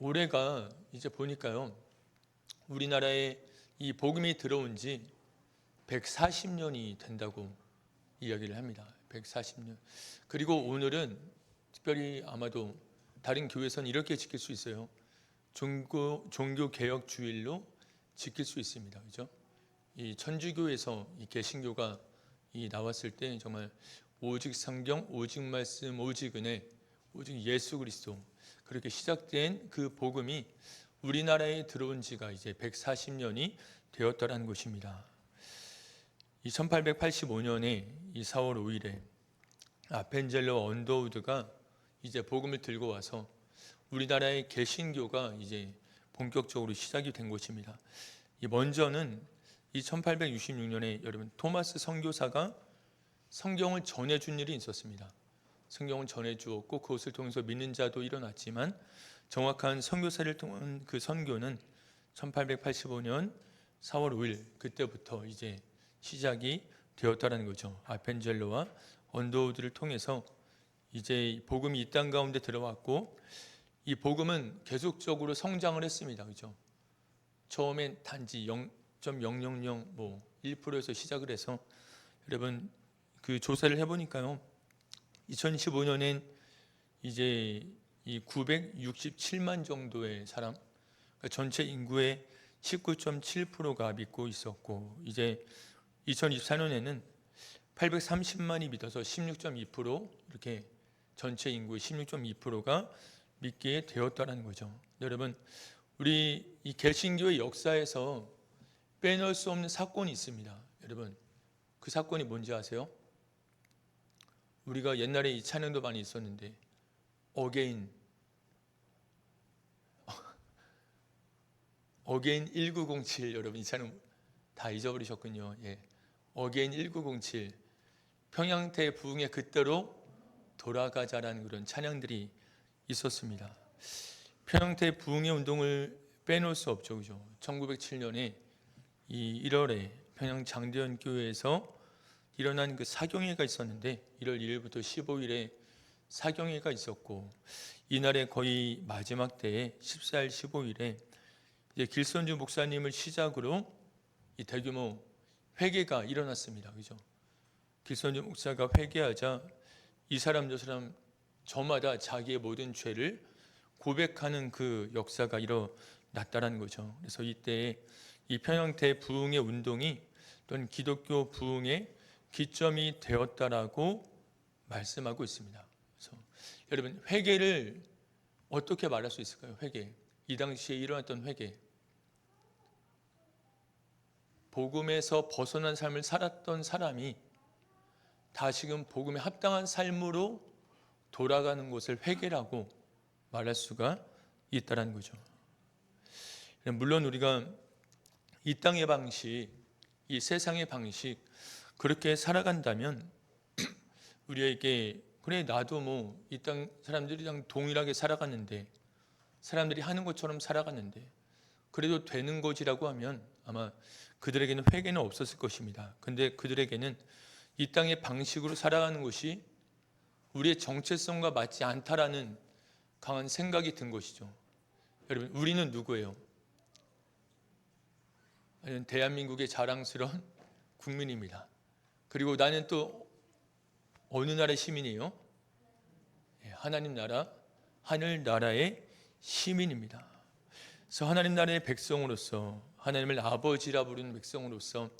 올해가 이제 보니까요, 우리나라에 이 복음이 들어온 지 140년이 된다고 이야기를 합니다. 140년. 그리고 오늘은 특별히 아마도 다른 교회에서는 이렇게 지킬 수 있어요. 종교 개혁 주일로 지킬 수 있습니다. 그죠? 이 천주교에서 이 개신교가 나왔을 때 정말 오직 성경, 오직 말씀, 오직 은혜, 오직 예수 그리스도, 그렇게 시작된 그 복음이 우리나라에 들어온 지가 이제 140년이 되었다라는 것입니다. 이 1885년에 이 4월 5일에 아펜젤러 언더우드가 이제 복음을 들고 와서 우리나라의 개신교가 이제 본격적으로 시작이 된 것입니다. 이 먼저는 이 1866년에 여러분 토마스 선교사가 성경을 전해준 일이 있었습니다. 성경을 전해주었고 그것을 통해서 믿는 자도 일어났지만 정확한 선교사를 통한 그 선교는 1885년 4월 5일 그때부터 이제 시작이 되었다는 거죠. 아펜젤로와 언더우드를 통해서 이제 복음이 이 땅 가운데 들어왔고 이 복음은 계속적으로 성장을 했습니다. 그죠? 처음엔 단지 0.000 1%에서 시작을 해서 여러분 그 조사를 해보니까요. 2015년엔 이제 이 967만 정도의 사람, 그러니까 전체 인구의 19.7%가 믿고 있었고 이제 2024년에는 830만이 믿어서 16.2% 이렇게 전체 인구의 16.2%가 믿게 되었다는 거죠. 여러분 우리 이 개신교의 역사에서 빼놓을 수 없는 사건이 있습니다. 여러분 그 사건이 뭔지 아세요? 우리가 옛날에 이 찬양도 많이 있었는데 어게인 1907 여러분 이 찬양 다 잊어버리셨군요. 예. 어게인 1907 평양태 부흥의 그때로 돌아가자라는 그런 찬양들이 있었습니다. 평양태 부흥의 운동을 빼놓을 수 없죠. 그죠? 1907년에 이 1월에 평양 장대현 교회에서 일어난 그 사경회가 있었는데 1월 1일부터 15일에 사경회가 있었고 이날의 거의 마지막 때에 14일 15일에 이제 길선주 목사님을 시작으로 이 대규모 회개가 일어났습니다. 그죠? 길선주 목사가 회개하자 이 사람 저 사람 저마다 자기의 모든 죄를 고백하는 그 역사가 일어났다는 거죠. 그래서 이때 이 평양대 부흥의 운동이 또는 기독교 부흥의 기점이 되었다라고 말씀하고 있습니다. 그래서 여러분 회개를 어떻게 말할 수 있을까요? 회개. 이 당시에 일어났던 회개. 복음에서 벗어난 삶을 살았던 사람이 다시금 복음에 합당한 삶으로 돌아가는 것을 회개라고 말할 수가 있다는 거죠. 물론 우리가 이 땅의 방식, 이 세상의 방식 그렇게 살아간다면 우리에게 그래 나도 이 땅 사람들이랑 동일하게 살아갔는데 사람들이 하는 것처럼 살아갔는데 그래도 되는 것이라고 하면 아마 그들에게는 회개는 없었을 것입니다. 근데 그들에게는 이 땅의 방식으로 살아가는 것이 우리의 정체성과 맞지 않다라는 강한 생각이 든 것이죠. 여러분 우리는 누구예요? 대한민국의 자랑스러운 국민입니다. 그리고 나는 또 어느 나라의 시민이에요? 하나님 나라, 하늘나라의 시민입니다. 그래서 하나님 나라의 백성으로서 하나님을 아버지라 부르는 백성으로서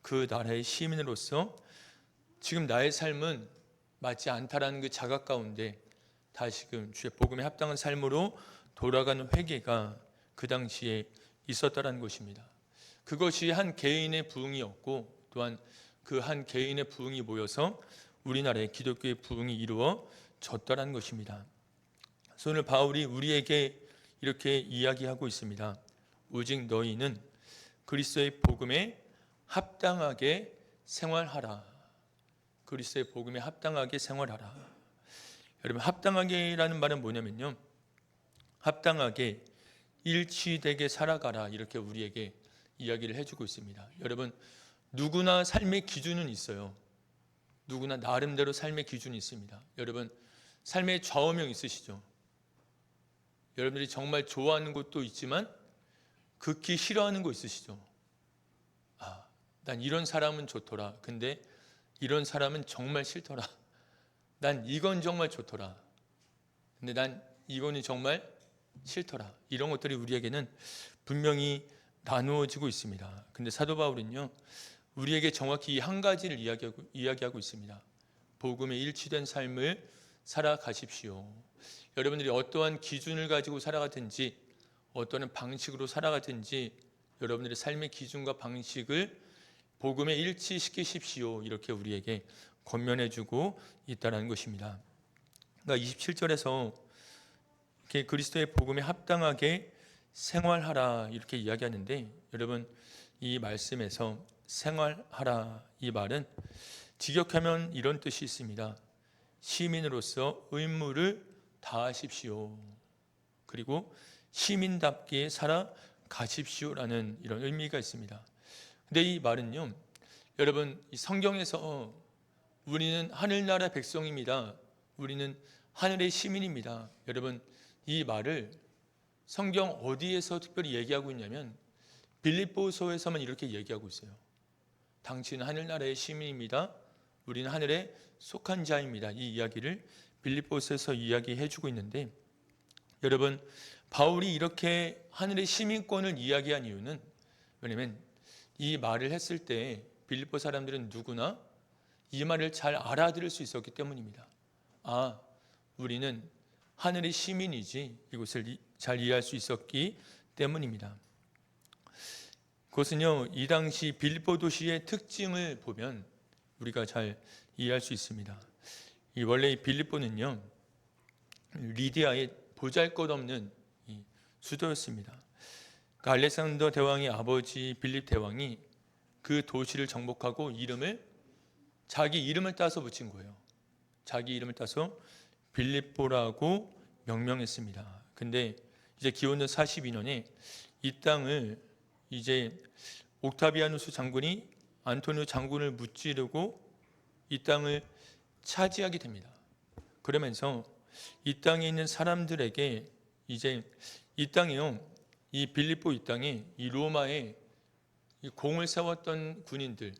그 나라의 시민으로서 지금 나의 삶은 맞지 않다라는 그 자각 가운데 다시금 주의 복음에 합당한 삶으로 돌아가는 회개가 그 당시에 있었다라는 것입니다. 그것이 한 개인의 부흥이었고 또한 그 한 개인의 부흥이 모여서 우리나라의 기독교의 부흥이 이루어졌다라는 것입니다. 그래서 오늘 바울이 우리에게 이렇게 이야기하고 있습니다. 오직 너희는 그리스도의 복음에 합당하게 생활하라. 그리스도의 복음에 합당하게 생활하라. 여러분 합당하게라는 말은 뭐냐면요. 합당하게 일치되게 살아가라 이렇게 우리에게 이야기를 해주고 있습니다. 여러분 누구나 삶의 기준은 있어요. 누구나 나름대로 삶의 기준이 있습니다. 여러분 삶의 좌우명 있으시죠? 여러분들이 정말 좋아하는 곳도 있지만 극히 싫어하는 곳 있으시죠? 난 이런 사람은 좋더라. 근데 이런 사람은 정말 싫더라. 난 이건 정말 좋더라. 근데 난 이거는 정말 싫더라. 이런 것들이 우리에게는 분명히 나누어지고 있습니다. 근데 사도 바울은요, 우리에게 정확히 이 한 가지를 이야기하고 있습니다. 복음에 일치된 삶을 살아가십시오. 여러분들이 어떠한 기준을 가지고 살아가든지 어떠한 방식으로 살아가든지 여러분들의 삶의 기준과 방식을 복음에 일치시키십시오. 이렇게 우리에게 권면해주고 있다는 것입니다. 그러니까 27절에서 이렇게 그리스도의 복음에 합당하게 생활하라 이렇게 이야기하는데, 여러분 이 말씀에서 생활하라 이 말은 직역하면 이런 뜻이 있습니다. 시민으로서 의무를 다하십시오. 그리고 시민답게 살아가십시오라는 이런 의미가 있습니다. 근데 이 말은요, 여러분 이 성경에서 우리는 하늘나라 백성입니다. 우리는 하늘의 시민입니다. 여러분 이 말을 성경 어디에서 특별히 얘기하고 있냐면 빌립보서에서만 이렇게 얘기하고 있어요. 당신은 하늘나라의 시민입니다. 우리는 하늘에 속한 자입니다. 이 이야기를 빌립보서에서 이야기해 주고 있는데, 여러분 바울이 이렇게 하늘의 시민권을 이야기한 이유는, 왜냐하면 이 말을 했을 때 빌립보 사람들은 누구나 이 말을 잘 알아들을 수 있었기 때문입니다. 우리는 하늘의 시민이지, 이것을 잘 이해할 수 있었기 때문입니다. 그것은요, 이 당시 빌립보 도시의 특징을 보면 우리가 잘 이해할 수 있습니다. 원래 이 빌립보는요, 리디아의 보잘것없는 수도였습니다. 그러니까 알렉산더 대왕의 아버지 빌립 대왕이 그 도시를 정복하고 자기 이름을 따서 붙인 거예요. 자기 이름을 따서 빌립보라고 명명했습니다. 근데 이제 기원전 42년에 이 땅을 이제 옥타비아누스 장군이 안토니오 장군을 무찌르고 이 땅을 차지하게 됩니다. 그러면서 이 땅에 있는 사람들에게 이제 이 땅에요, 이 빌립보 이 땅에 이 로마에 이 공을 세웠던 군인들,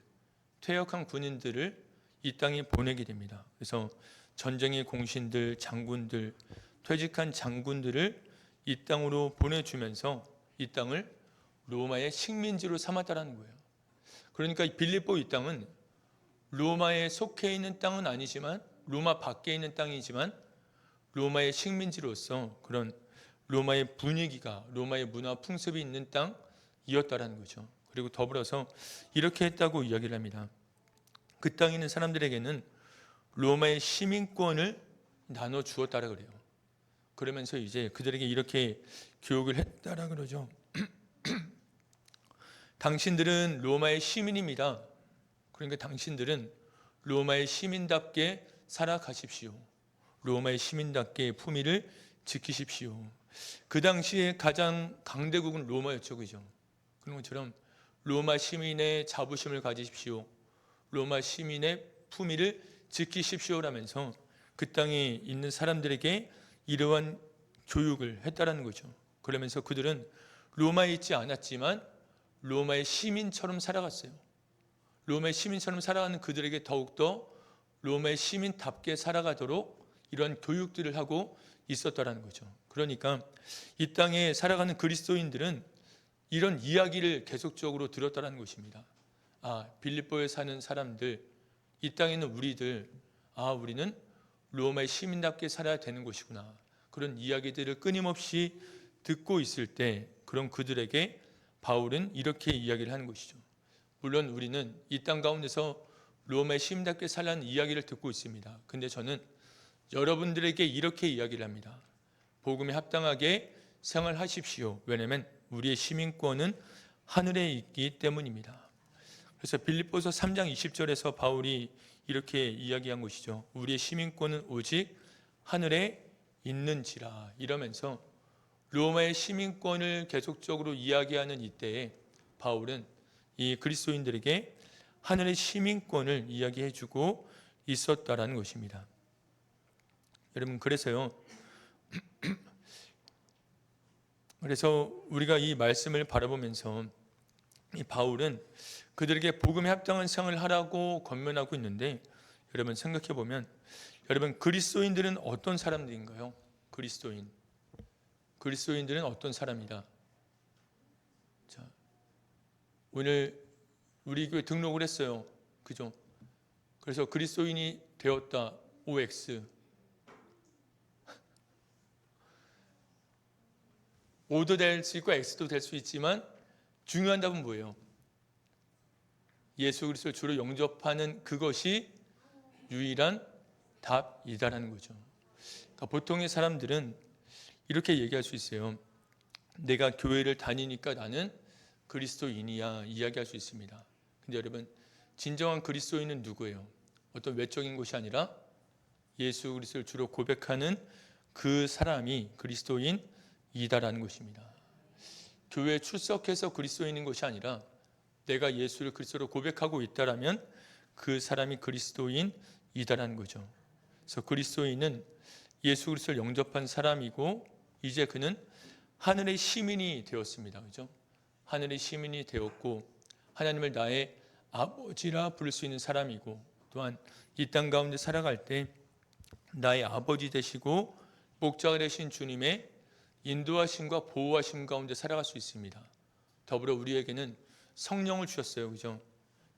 퇴역한 군인들을 이 땅에 보내게 됩니다. 그래서 전쟁의 공신들, 장군들, 퇴직한 장군들을 이 땅으로 보내주면서 이 땅을 로마의 식민지로 삼았다는 거예요. 그러니까 빌립보 이 땅은 로마에 속해 있는 땅은 아니지만, 로마 밖에 있는 땅이지만 로마의 식민지로서 그런 로마의 분위기가, 로마의 문화 풍습이 있는 땅이었다라는 거죠. 그리고 더불어서 이렇게 했다고 이야기를 합니다. 그 땅에 있는 사람들에게는 로마의 시민권을 나눠 주었다라 그래요. 그러면서 이제 그들에게 이렇게 교육을 했다라 그러죠. 당신들은 로마의 시민입니다. 그러니까 당신들은 로마의 시민답게 살아가십시오. 로마의 시민답게 품위를 지키십시오. 그 당시에 가장 강대국은 로마였죠, 그죠? 그런 것처럼 로마 시민의 자부심을 가지십시오. 로마 시민의 품위를 지키십시오라면서 그 땅에 있는 사람들에게 이러한 교육을 했다라는 거죠. 그러면서 그들은 로마에 있지 않았지만 로마의 시민처럼 살아갔어요. 로마의 시민처럼 살아가는 그들에게 더욱더 로마의 시민답게 살아가도록 이런 교육들을 하고 있었다라는 거죠. 그러니까 이 땅에 살아가는 그리스도인들은 이런 이야기를 계속적으로 들었다라는 것입니다. 빌립보에 사는 사람들, 이 땅에 있는 우리들, 우리는 로마의 시민답게 살아야 되는 것이구나. 그런 이야기들을 끊임없이 듣고 있을 때 그런 그들에게 바울은 이렇게 이야기를 하는 것이죠. 물론 우리는 이 땅 가운데서 로마의 시민답게 살라는 이야기를 듣고 있습니다. 근데 저는 여러분들에게 이렇게 이야기를 합니다. 복음에 합당하게 생활하십시오. 왜냐하면 우리의 시민권은 하늘에 있기 때문입니다. 그래서 빌립보서 3장 20절에서 바울이 이렇게 이야기한 것이죠. 우리의 시민권은 오직 하늘에 있는지라, 이러면서 로마의 시민권을 계속적으로 이야기하는 이때에 바울은 이 그리스도인들에게 하늘의 시민권을 이야기해 주고 있었다라는 것입니다. 여러분, 그래서요, 그래서 우리가 이 말씀을 바라보면서 이 바울은 그들에게 복음에 합당한 생을 하라고 권면하고 있는데, 여러분 생각해 보면, 여러분 그리스도인들은 어떤 사람들인가요? 그리스도인들은 어떤 사람이다? 자, 오늘 우리 교회 등록을 했어요. 그죠? 그래서 그리스도인이 되었다. OX. O도 될 수 있고 X도 될 수 있지만 중요한 답은 뭐예요? 예수 그리스도를 주로 영접하는 그것이 유일한 답이다라는 거죠. 그러니까 보통의 사람들은 이렇게 얘기할 수 있어요. 내가 교회를 다니니까 나는 그리스도인이야, 이야기할 수 있습니다. 근데 여러분, 진정한 그리스도인은 누구예요? 어떤 외적인 것이 아니라 예수 그리스도를 주로 고백하는 그 사람이 그리스도인이다라는 것입니다. 교회에 출석해서 그리스도인인 것이 아니라 내가 예수를 그리스도로 고백하고 있다라면 그 사람이 그리스도인이다라는 거죠. 그래서 그리스도인은 예수 그리스도를 영접한 사람이고, 이제 그는 하늘의 시민이 되었습니다. 그죠? 하늘의 시민이 되었고, 하나님을 나의 아버지라 부를 수 있는 사람이고, 또한 이 땅 가운데 살아갈 때 나의 아버지 되시고 목자가 되신 주님의 인도하심과 보호하심 가운데 살아갈 수 있습니다. 더불어 우리에게는 성령을 주셨어요. 그죠?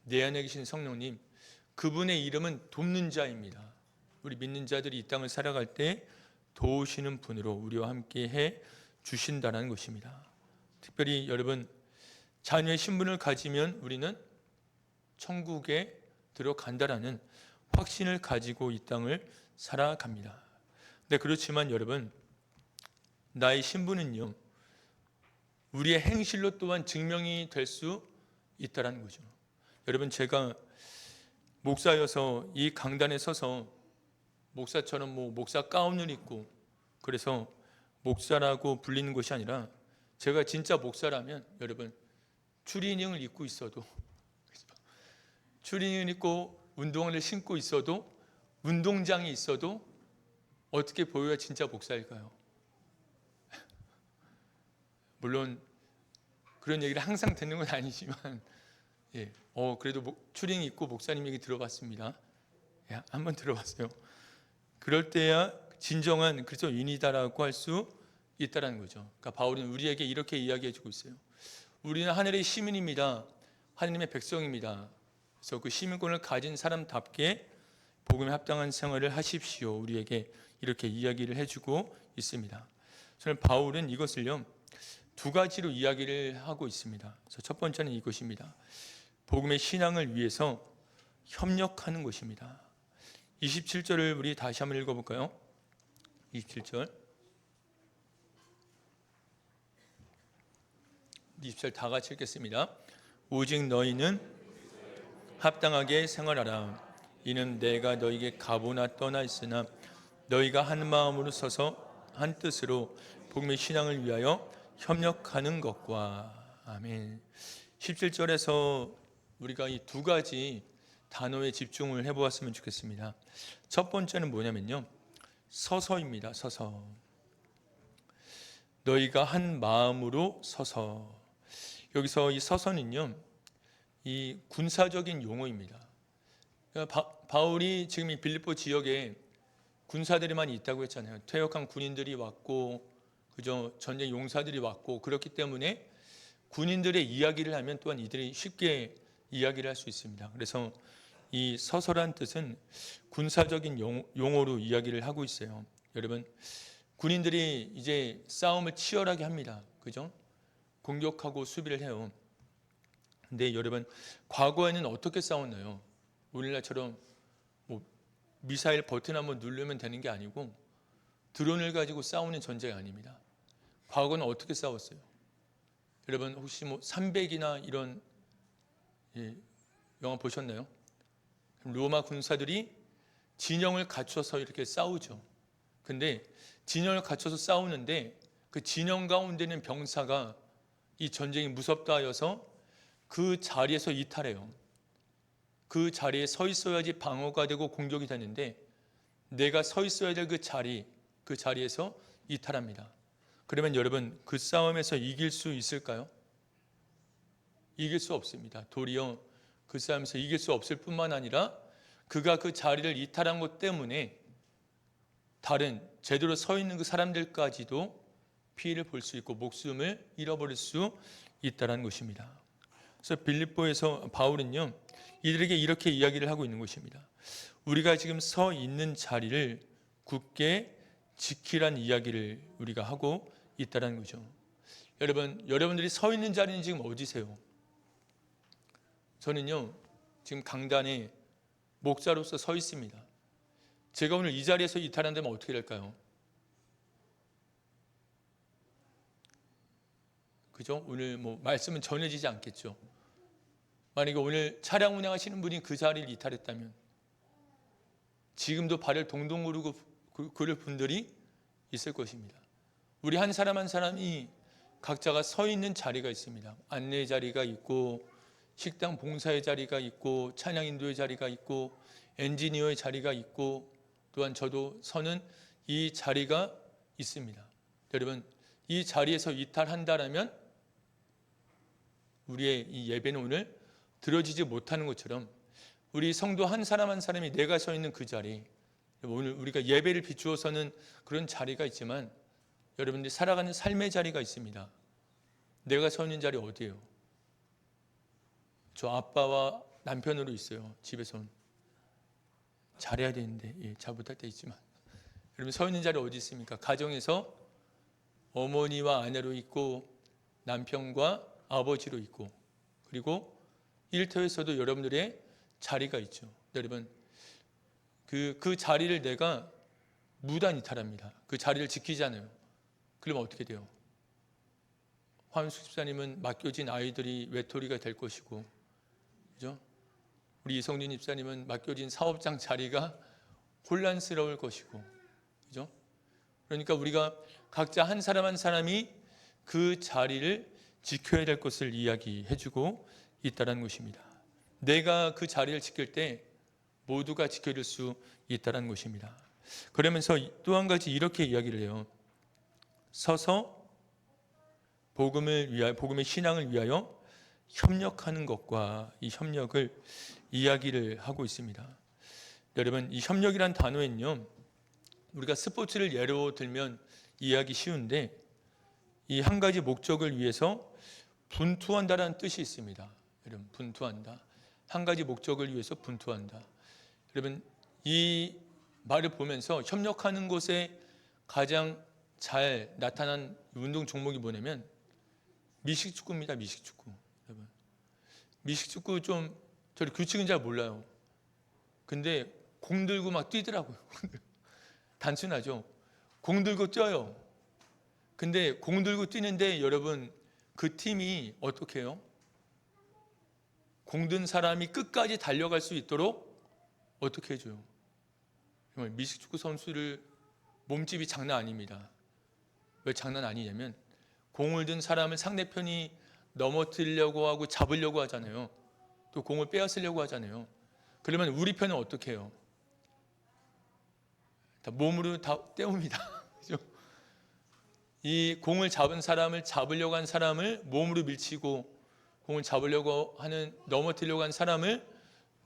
내 안에 계신 성령님, 그분의 이름은 돕는 자입니다. 우리 믿는 자들이 이 땅을 살아갈 때 도우시는 분으로 우리와 함께 해 주신다는 것입니다. 특별히 여러분, 자녀의 신분을 가지면 우리는 천국에 들어간다라는 확신을 가지고 이 땅을 살아갑니다. 네, 그렇지만 여러분, 나의 신분은요, 우리의 행실로 또한 증명이 될 수 있다는 거죠. 여러분, 제가 목사여서 이 강단에 서서 목사처럼 목사 가운을 입고 그래서 목사라고 불리는 것이 아니라, 제가 진짜 목사라면 여러분, 추리닝을 입고 있어도, 추리닝을 입고 운동화를 신고 있어도, 운동장이 있어도 어떻게 보여야 진짜 목사일까요? 물론 그런 얘기를 항상 듣는 건 아니지만, 그래도 추리닝 입고 목사님 얘기 들어봤습니다. 한번 들어봤어요. 그럴 때야 진정한 그리스도인이다라고 할 수 있다라는 거죠. 그러니까 바울은 우리에게 이렇게 이야기해주고 있어요. 우리는 하늘의 시민입니다. 하나님의 백성입니다. 그래서 그 시민권을 가진 사람답게 복음에 합당한 생활을 하십시오. 우리에게 이렇게 이야기를 해주고 있습니다. 저는 바울은 이것을요, 두 가지로 이야기를 하고 있습니다. 그래서 첫 번째는 이것입니다. 복음의 신앙을 위해서 협력하는 것입니다. 27절을 우리 다시 한번 읽어볼까요? 27절. 20절 다 같이 읽겠습니다. 오직 너희는 합당하게 생활하라. 이는 내가 너희에게 가보나 떠나 있으나 너희가 한 마음으로 서서 한 뜻으로 복음의 신앙을 위하여 협력하는 것과. 아멘. 17절에서 우리가 이 두 가지 단어에 집중을 해보았으면 좋겠습니다. 첫 번째는 뭐냐면요, 서서입니다. 서서. 너희가 한 마음으로 서서. 여기서 이 서서는요, 이 군사적인 용어입니다. 바울이 지금 이 빌립보 지역에 군사들이 많이 있다고 했잖아요. 퇴역한 군인들이 왔고, 그죠? 전쟁 용사들이 왔고, 그렇기 때문에 군인들의 이야기를 하면 또한 이들이 쉽게 이야기를 할 수 있습니다. 그래서 이 서서란 뜻은 군사적인 용어로 이야기를 하고 있어요. 여러분, 군인들이 이제 싸움을 치열하게 합니다. 그죠? 공격하고 수비를 해요. 근데 여러분, 과거에는 어떻게 싸웠나요? 오늘날처럼 미사일 버튼 한번 누르면 되는 게 아니고 드론을 가지고 싸우는 전쟁이 아닙니다. 과거는 어떻게 싸웠어요? 여러분, 혹시 300이나 이런 영화 보셨나요? 로마 군사들이 진영을 갖춰서 이렇게 싸우죠. 근데 진영을 갖춰서 싸우는데 그 진영 가운데 있는 병사가 이 전쟁이 무섭다 하여서 그 자리에서 이탈해요. 그 자리에 서 있어야지 방어가 되고 공격이 되는데 내가 서 있어야 될 그 자리에서 이탈합니다. 그러면 여러분 그 싸움에서 이길 수 있을까요? 이길 수 없습니다. 도리어 그 싸움에서 이길 수 없을 뿐만 아니라 그가 그 자리를 이탈한 것 때문에 다른 제대로 서 있는 그 사람들까지도 피해를 볼 수 있고 목숨을 잃어버릴 수 있다는 것입니다. 그래서 빌립보에서 바울은요, 이들에게 이렇게 이야기를 하고 있는 것입니다. 우리가 지금 서 있는 자리를 굳게 지키란 이야기를 우리가 하고 있다는 거죠. 여러분들이 서 있는 자리는 지금 어디세요? 저는요, 지금 강단에 목사로서 서 있습니다. 제가 오늘 이 자리에서 이탈한다면 어떻게 될까요? 그죠? 오늘 말씀은 전해지지 않겠죠. 만약에 오늘 차량 운행하시는 분이 그 자리를 이탈했다면 지금도 발을 동동 구르고 그럴 분들이 있을 것입니다. 우리 한 사람 한 사람이 각자가 서 있는 자리가 있습니다. 안내 자리가 있고 식당 봉사의 자리가 있고 찬양 인도의 자리가 있고 엔지니어의 자리가 있고 또한 저도 서는 이 자리가 있습니다. 여러분, 이 자리에서 이탈한다라면 우리의 이 예배는 오늘 들어지지 못하는 것처럼 우리 성도 한 사람 한 사람이 내가 서 있는 그 자리, 오늘 우리가 예배를 비추어서는 그런 자리가 있지만 여러분들이 살아가는 삶의 자리가 있습니다. 내가 서 있는 자리 어디예요? 저 아빠와 남편으로 있어요. 집에서는 잘해야 되는데 잘 못할 때 있지만 여러분 서 있는 자리 어디 있습니까? 가정에서 어머니와 아내로 있고 남편과 아버지로 있고 그리고 일터에서도 여러분들의 자리가 있죠. 여러분 그 자리를 내가 무단 이탈합니다. 그 자리를 지키잖아요. 그러면 어떻게 돼요? 황수 집사님은 맡겨진 아이들이 외톨이가 될 것이고, 그죠? 우리 이성진 집사님은 맡겨진 사업장 자리가 혼란스러울 것이고, 그죠? 그러니까 우리가 각자 한 사람 한 사람이 그 자리를 지켜야 될 것을 이야기해주고 있다는 것입니다. 내가 그 자리를 지킬 때 모두가 지켜질 수 있다는 것입니다. 그러면서 또 한 가지 이렇게 이야기를 해요. 서서 복음의 신앙을 위하여 협력하는 것과 이 협력을 이야기를 하고 있습니다. 여러분, 이 협력이란 단어에는요, 우리가 스포츠를 예로 들면 이해하기 쉬운데 이 한 가지 목적을 위해서 분투한다라는 뜻이 있습니다. 여러분, 분투한다. 한 가지 목적을 위해서 분투한다. 여러분, 이 말을 보면서 협력하는 것에 가장 잘 나타난 운동 종목이 뭐냐면 미식축구입니다. 미식축구. 여러분, 미식축구 좀 저희 규칙은 잘 몰라요. 근데 공 들고 막 뛰더라고요. 단순하죠. 공 들고 뛰어요. 근데 공 들고 뛰는데 여러분 그 팀이 어떻게 해요? 공 든 사람이 끝까지 달려갈 수 있도록 어떻게 해줘요? 정말 미식축구 선수를 몸집이 장난 아닙니다. 왜 장난 아니냐면 공을 든 사람을 상대편이 넘어뜨리려고 하고 잡으려고 하잖아요. 또 공을 빼앗으려고 하잖아요. 그러면 우리 편은 어떻게 해요? 다 몸으로 다 때웁니다. 이 공을 잡은 사람을 잡으려고 한 사람을 몸으로 밀치고 공을 잡으려고 하는 넘어뜨리려고 한 사람을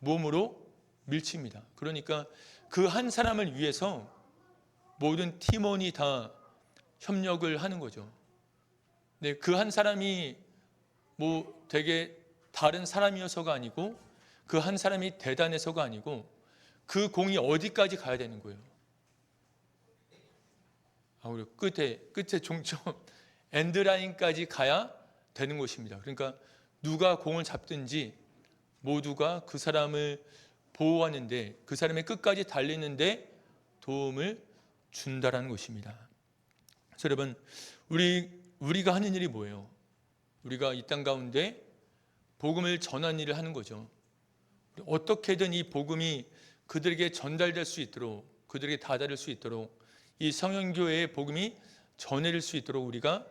몸으로 밀칩니다. 그러니까 그 한 사람을 위해서 모든 팀원이 다 협력을 하는 거죠. 네, 그 한 사람이 되게 다른 사람이어서가 아니고 그 한 사람이 대단해서가 아니고 그 공이 어디까지 가야 되는 거예요. 우리 끝에 종점 엔드라인까지 가야 되는 것입니다. 그러니까 누가 공을 잡든지 모두가 그 사람을 보호하는데 그 사람의 끝까지 달리는데 도움을 준다라는 것입니다. 그래서 여러분 우리가 하는 일이 뭐예요? 우리가 이 땅 가운데 복음을 전하는 일을 하는 거죠. 어떻게든 이 복음이 그들에게 전달될 수 있도록 그들에게 다다를 수 있도록 이 성현교회의 복음이 전해질 수 있도록 우리가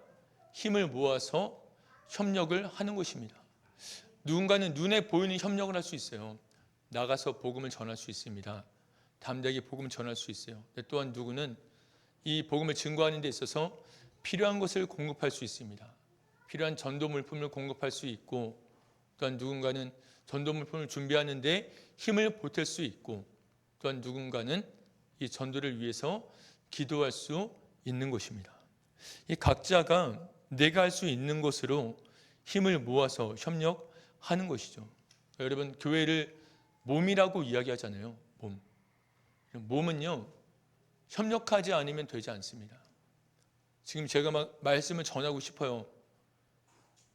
힘을 모아서 협력을 하는 것입니다. 누군가는 눈에 보이는 협력을 할 수 있어요. 나가서 복음을 전할 수 있습니다. 담대하게 복음을 전할 수 있어요. 또한 누구는 이 복음을 증거하는 데 있어서 필요한 것을 공급할 수 있습니다. 필요한 전도 물품을 공급할 수 있고, 또한 누군가는 전도 물품을 준비하는데 힘을 보탤 수 있고, 또한 누군가는 이 전도를 위해서 기도할 수 있는 것입니다. 이 각자가 내가 할 수 있는 것으로 힘을 모아서 협력하는 것이죠. 여러분, 교회를 몸이라고 이야기하잖아요. 몸. 몸은요, 협력하지 않으면 되지 않습니다. 지금 제가 막 말씀을 전하고 싶어요.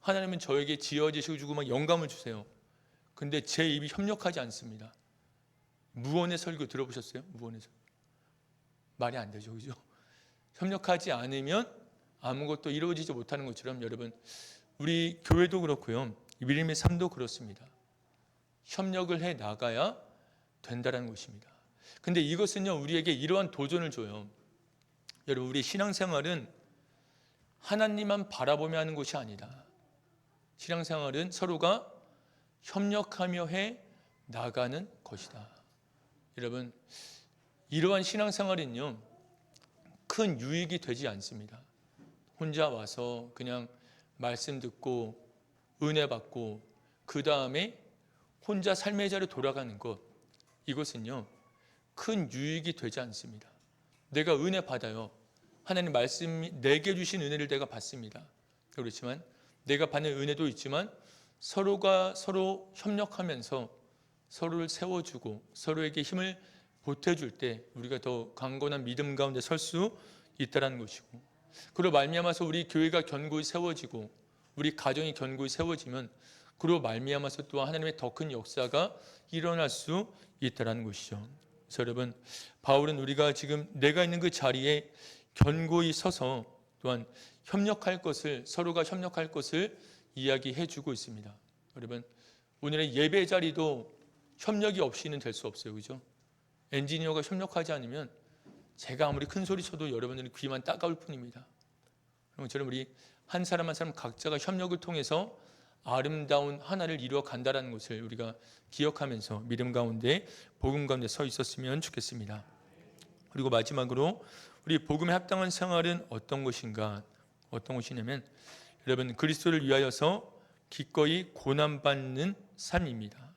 하나님은 저에게 지어지시고 주고 막 영감을 주세요. 근데 제 입이 협력하지 않습니다. 무언의 설교 들어보셨어요? 무언의 설교. 말이 안 되죠, 그죠? 협력하지 않으면 아무것도 이루어지지 못하는 것처럼 여러분, 우리 교회도 그렇고요, 믿음의 삶도 그렇습니다. 협력을 해 나가야 된다는 것입니다. 근데 이것은요, 우리에게 이러한 도전을 줘요. 여러분, 우리 신앙생활은 하나님만 바라보며 하는 것이 아니다. 신앙생활은 서로가 협력하며 해 나가는 것이다. 여러분, 이러한 신앙생활은요, 큰 유익이 되지 않습니다. 혼자 와서 그냥 말씀 듣고 은혜 받고 그 다음에 혼자 삶의 자리로 돌아가는 것, 이것은요 큰 유익이 되지 않습니다. 내가 은혜 받아요. 하나님 말씀이 내게 주신 은혜를 내가 받습니다. 그렇지만 내가 받는 은혜도 있지만 서로가 서로 협력하면서 서로를 세워주고 서로에게 힘을 보태줄 때 우리가 더 강건한 믿음 가운데 설 수 있다는 것이고, 그로 말미암아서 우리 교회가 견고히 세워지고 우리 가정이 견고히 세워지면 그로 말미암아서 또 하나님의 더 큰 역사가 일어날 수 있다는 것이죠. 그래서 여러분, 바울은 우리가 지금 내가 있는 그 자리에 견고히 서서 또한 협력할 것을, 서로가 협력할 것을 이야기해 주고 있습니다. 여러분, 오늘의 예배 자리도 협력이 없이는 될 수 없어요, 그죠? 엔지니어가 협력하지 않으면 제가 아무리 큰 소리 쳐도 여러분들은 귀만 따가울 뿐입니다. 그럼 우리 한 사람 한 사람 각자가 협력을 통해서 아름다운 하나를 이루어 간다는 것을 우리가 기억하면서 믿음 가운데 복음 가운데 서 있었으면 좋겠습니다. 그리고 마지막으로 우리 복음에 합당한 생활은 어떤 것인가? 어떤 것이냐면 여러분, 그리스도를 위하여서 기꺼이 고난받는 삶입니다.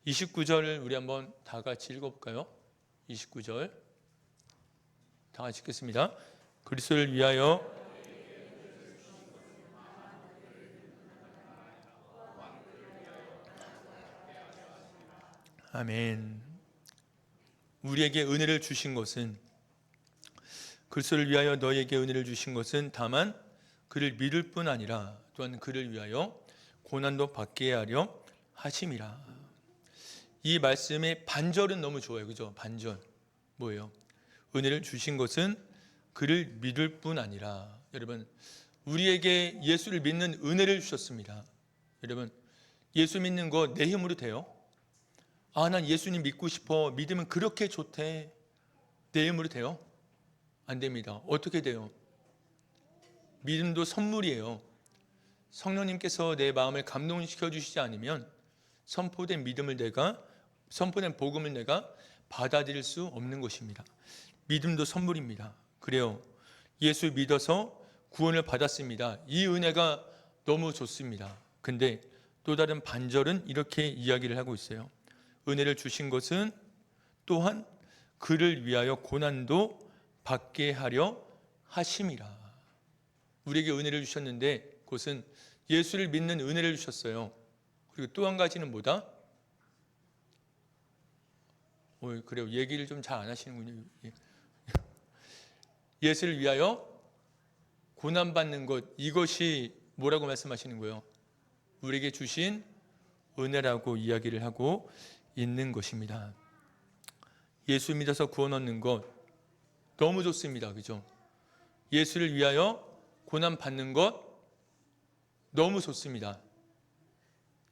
29절을 우리 한번 다 같이 읽어볼까요? 29절 다 같이 읽겠습니다. 그리스도를 위하여 아멘. 우리에게 은혜를 주신 것은, 그리스도를 위하여 너에게 은혜를 주신 것은 다만 그를 믿을 뿐 아니라 또한 그를 위하여 고난도 받게 하려 하심이라. 이 말씀의 반절은 너무 좋아요, 그죠? 반절 뭐예요? 은혜를 주신 것은 그를 믿을 뿐 아니라. 여러분, 우리에게 예수를 믿는 은혜를 주셨습니다. 여러분, 예수 믿는 거 내 힘으로 돼요? 아, 난 예수님 믿고 싶어. 믿으면 그렇게 좋대. 내 힘으로 돼요? 안 됩니다. 어떻게 돼요? 믿음도 선물이에요. 성령님께서 내 마음을 감동시켜 주시지 않으면 선포된 복음을 내가 받아들일 수 없는 것입니다. 믿음도 선물입니다. 그래요. 예수 믿어서 구원을 받았습니다. 이 은혜가 너무 좋습니다. 근데 또 다른 반절은 이렇게 이야기를 하고 있어요. 은혜를 주신 것은 또한 그를 위하여 고난도 받게 하려 하심이라. 우리에게 은혜를 주셨는데 그것은 예수를 믿는 은혜를 주셨어요. 그리고 또 한 가지는 뭐다? 그래요. 얘기를 좀 잘 안 하시는군요. 예수를 위하여 고난받는 것, 이것이 뭐라고 말씀하시는 거예요? 우리에게 주신 은혜라고 이야기를 하고 있는 것입니다. 예수 믿어서 구원 얻는 것 너무 좋습니다. 그죠? 예수를 위하여 고난 받는 것 너무 좋습니다.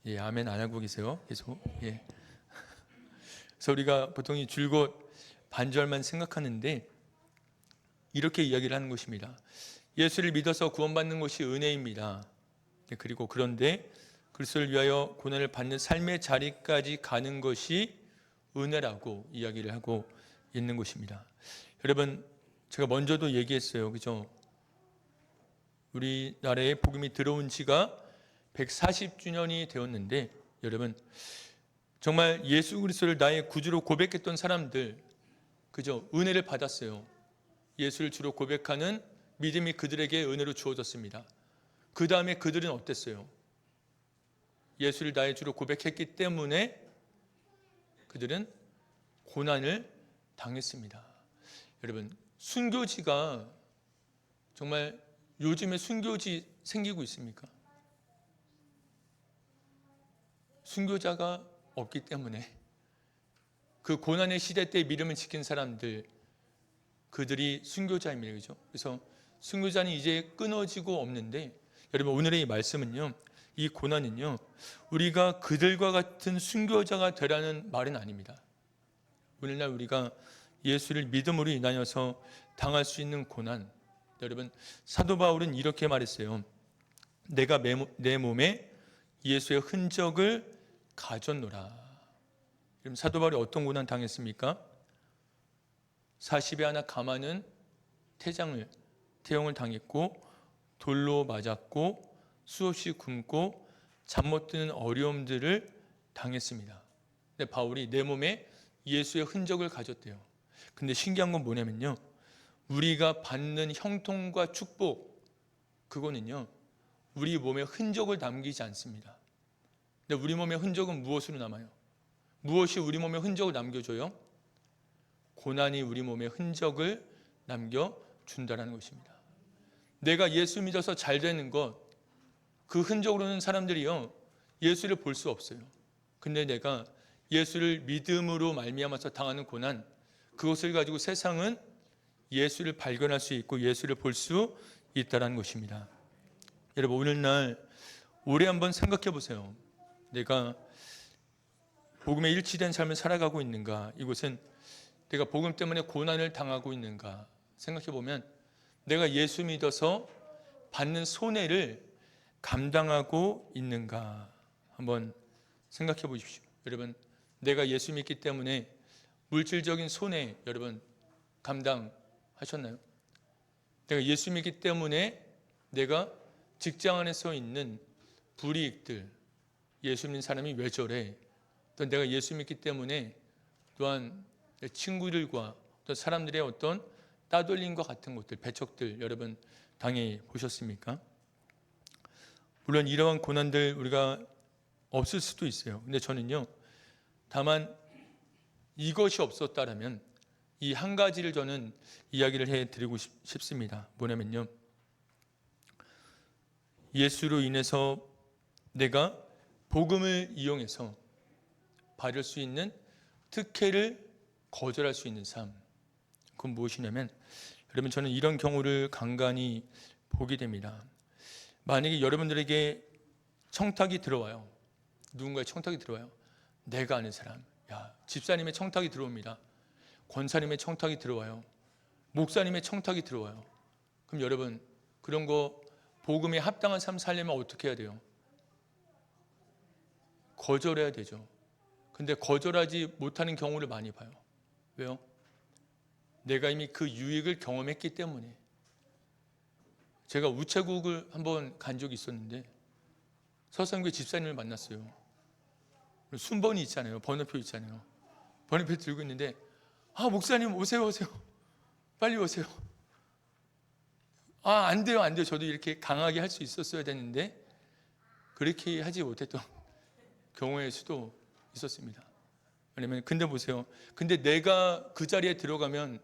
예, 아멘 안 하고 계세요? 계속. 예. 그래서 우리가 보통 이 줄곧 반절만 생각하는데 이렇게 이야기를 하는 것입니다. 예수를 믿어서 구원받는 것이 은혜입니다. 그리고 그런데 그리스도를 위하여 고난을 받는 삶의 자리까지 가는 것이 은혜라고 이야기를 하고 있는 것입니다. 여러분, 제가 먼저도 얘기했어요. 그죠? 우리나라에 복음이 들어온 지가 140주년이 되었는데, 여러분 정말 예수 그리스도를 나의 구주로 고백했던 사람들, 그저 은혜를 받았어요. 예수를 주로 고백하는 믿음이 그들에게 은혜로 주어졌습니다. 그 다음에 그들은 어땠어요? 예수를 나의 주로 고백했기 때문에 그들은 고난을 당했습니다. 여러분, 순교지가 정말 요즘에 순교지 생기고 있습니까? 순교자가 없기 때문에 그 고난의 시대 때 믿음을 지킨 사람들, 그들이 순교자입니다. 그죠? 그래서 순교자는 이제 끊어지고 없는데, 여러분 오늘의 이 말씀은요, 이 고난은요, 우리가 그들과 같은 순교자가 되라는 말은 아닙니다. 오늘날 우리가 예수를 믿음으로 인하여서 당할 수 있는 고난, 여러분 사도 바울은 이렇게 말했어요. 내가 내 몸에 예수의 흔적을 가졌노라. 그럼 사도 바울이 어떤 고난 당했습니까? 40에 하나 감하는 태형을 당했고, 돌로 맞았고, 수없이 굶고, 잠 못 드는 어려움들을 당했습니다. 근데 바울이 내 몸에 예수의 흔적을 가졌대요. 근데 신기한 건 뭐냐면요, 우리가 받는 형통과 축복, 그거는요 우리 몸에 흔적을 남기지 않습니다. 근데 우리 몸의 흔적은 무엇으로 남아요? 무엇이 우리 몸에 흔적을 남겨줘요? 고난이 우리 몸에 흔적을 남겨준다는 것입니다. 내가 예수 믿어서 잘 되는 것, 그 흔적으로는 사람들이요 예수를 볼 수 없어요. 근데 내가 예수를 믿음으로 말미암아서 당하는 고난, 그것을 가지고 세상은 예수를 발견할 수 있고 예수를 볼 수 있다는 것입니다. 여러분 오늘날 올해 한번 생각해 보세요. 내가 복음에 일치된 삶을 살아가고 있는가? 이곳은 내가 복음 때문에 고난을 당하고 있는가? 생각해 보면 내가 예수 믿어서 받는 손해를 감당하고 있는가? 한번 생각해 보십시오. 여러분 내가 예수 믿기 때문에 물질적인 손해 여러분 감당하셨나요? 내가 예수 믿기 때문에 내가 직장 안에서 있는 불이익들, 예수 믿는 사람이 왜 저래? 또 내가 예수 믿기 때문에 또한 친구들과 또 사람들의 어떤 따돌림과 같은 것들, 배척들 여러분 당해 보셨습니까? 물론 이러한 고난들 우리가 없을 수도 있어요. 근데 저는요, 다만 이것이 없었다라면 이 한 가지를 저는 이야기를 해드리고 싶습니다. 뭐냐면요, 예수로 인해서 내가 복음을 이용해서 받을 수 있는 특혜를 거절할 수 있는 삶, 그건 무엇이냐면, 여러분 저는 이런 경우를 간간히 보게 됩니다. 만약에 여러분들에게 청탁이 들어와요. 누군가의 청탁이 들어와요. 내가 아는 사람, 집사님의 청탁이 들어옵니다. 권사님의 청탁이 들어와요. 목사님의 청탁이 들어와요. 그럼 여러분 그런 거 복음에 합당한 삶 살려면 어떻게 해야 돼요? 거절해야 되죠. 근데 거절하지 못하는 경우를 많이 봐요. 왜요? 내가 이미 그 유익을 경험했기 때문에. 제가 우체국을 한번 간 적이 있었는데 서성교회 집사님을 만났어요. 순번이 있잖아요. 번호표 있잖아요. 번호표 들고 있는데 목사님 오세요. 빨리 오세요. 안 돼요. 저도 이렇게 강하게 할 수 있었어야 되는데 그렇게 하지 못했던 경우의 수도 있었습니다. 왜냐면 근데 보세요. 근데 내가 그 자리에 들어가면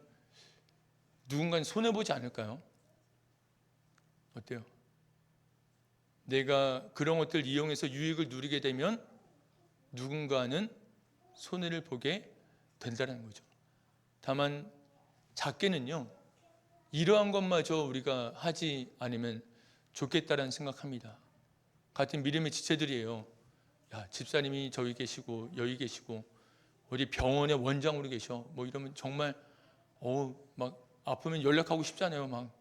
누군가는 손해보지 않을까요? 어때요? 내가 그런 것들 이용해서 유익을 누리게 되면 누군가는 손해를 보게 된다는 거죠. 다만 작게는요, 이러한 것마저 우리가 하지 않으면 좋겠다라는 생각합니다. 같은 믿음의 지체들이에요. 집사님이 저기 계시고 여기 계시고 어디 병원의 원장으로 계셔. 뭐 이러면 정말 막 아프면 연락하고 싶잖아요. 막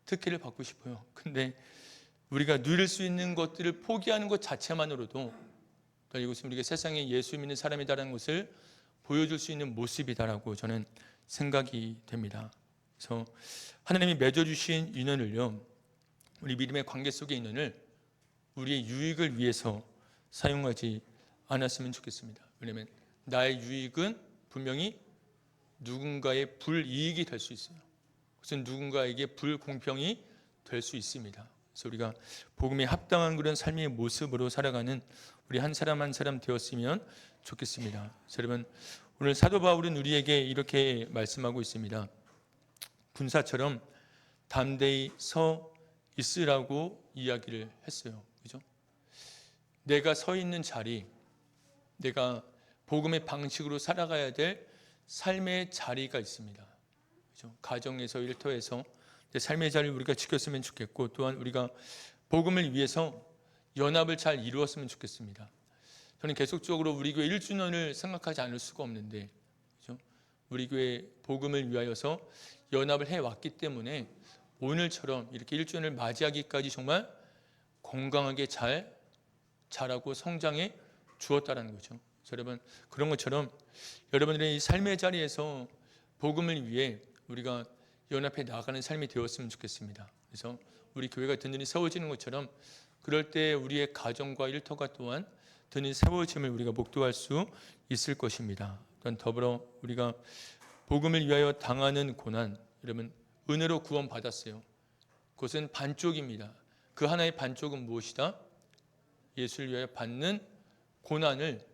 특혜를 받고 싶어요. 근데 우리가 누릴 수 있는 것들을 포기하는 것 자체만으로도 이것은 우리가 세상에 예수 믿는 사람이다라는 것을 보여줄 수 있는 모습이다라고 저는 생각이 됩니다. 그래서 하나님이 맺어주신 인연을요, 우리 믿음의 관계 속에 있는을 우리의 유익을 위해서 사용하지 않았으면 좋겠습니다. 왜냐하면 나의 유익은 분명히 누군가의 불이익이 될 수 있어요. 그것은 누군가에게 불공평이 될 수 있습니다. 그래서 우리가 복음에 합당한 그런 삶의 모습으로 살아가는 우리 한 사람 한 사람 되었으면 좋겠습니다. 여러분, 오늘 사도 바울은 우리에게 이렇게 말씀하고 있습니다. 군사처럼 담대히 서 있으라고 이야기를 했어요. 그죠? 내가 서 있는 자리, 내가 복음의 방식으로 살아가야 될 삶의 자리가 있습니다. 그죠? 가정에서, 일터에서 삶의 자리를 우리가 지켰으면 좋겠고, 또한 우리가 복음을 위해서 연합을 잘 이루었으면 좋겠습니다. 저는 계속적으로 우리 교회 1주년을 생각하지 않을 수가 없는데, 그죠? 우리 교회 복음을 위하여서 연합을 해왔기 때문에 오늘처럼 이렇게 1주년을 맞이하기까지 정말 건강하게 자라고 성장해 주었다는 거죠. 여러분, 그런 것처럼 여러분들의 이 삶의 자리에서 복음을 위해 우리가 연합해 나가는 삶이 되었으면 좋겠습니다. 그래서 우리 교회가 든든히 세워지는 것처럼 그럴 때 우리의 가정과 일터가 또한 든든히 세워짐을 우리가 목도할 수 있을 것입니다. 또한 더불어 우리가 복음을 위하여 당하는 고난, 여러분 은혜로 구원받았어요. 그것은 반쪽입니다. 그 하나의 반쪽은 무엇이다? 예수를 위하여 받는 고난을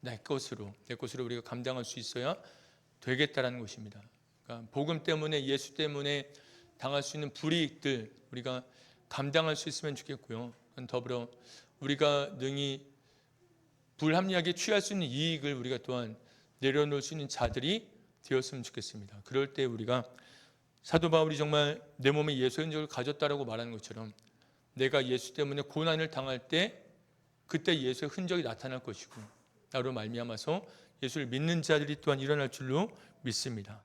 내 것으로 우리가 감당할 수 있어야 되겠다라는 것입니다. 그러니까 복음 때문에, 예수 때문에 당할 수 있는 불이익들 우리가 감당할 수 있으면 좋겠고요. 더불어 우리가 능히 불합리하게 취할 수 있는 이익을 우리가 또한 내려놓을 수 있는 자들이 되었으면 좋겠습니다. 그럴 때 우리가 사도 바울이 정말 내 몸에 예수의 흔적을 가졌다라고 말하는 것처럼 내가 예수 때문에 고난을 당할 때 그때 예수의 흔적이 나타날 것이고 나로 말미암아서 예수를 믿는 자들이 또한 일어날 줄로 믿습니다.